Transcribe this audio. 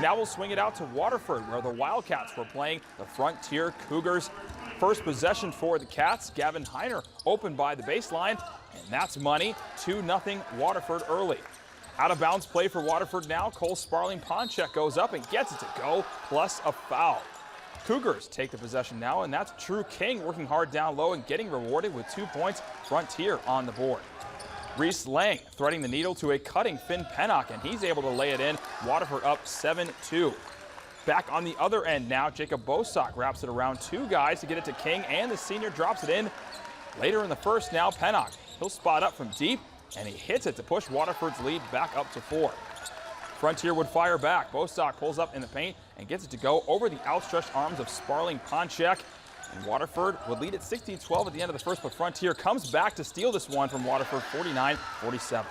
Now we'll swing it out to Waterford, where the Wildcats were playing the Frontier Cougars. First possession for the Cats. Gavin Heiner open by the baseline, and that's money. 2-0 Waterford early. Out of bounds play for Waterford now. Cole Sparling-Ponchek goes up and gets it to go, plus a foul. Cougars take the possession now, and that's Drew King working hard down low and getting rewarded with 2 points. Frontier on the board. Reese Lang threading the needle to a cutting Finn Pennock, and he's able to lay it in. Waterford up 7-2. Back on the other end now, Jacob Bosock wraps it around 2 guys to get it to King, and the senior drops it in. Later in the first now, Pennock. He'll spot up from deep, and he hits it to push Waterford's lead back up to 4. Frontier would fire back. Bosock pulls up in the paint and gets it to go over the outstretched arms of Sparling-Ponchek. And Waterford would lead at 16-12 at the end of the first, but Frontier comes back to steal this one from Waterford, 49-47.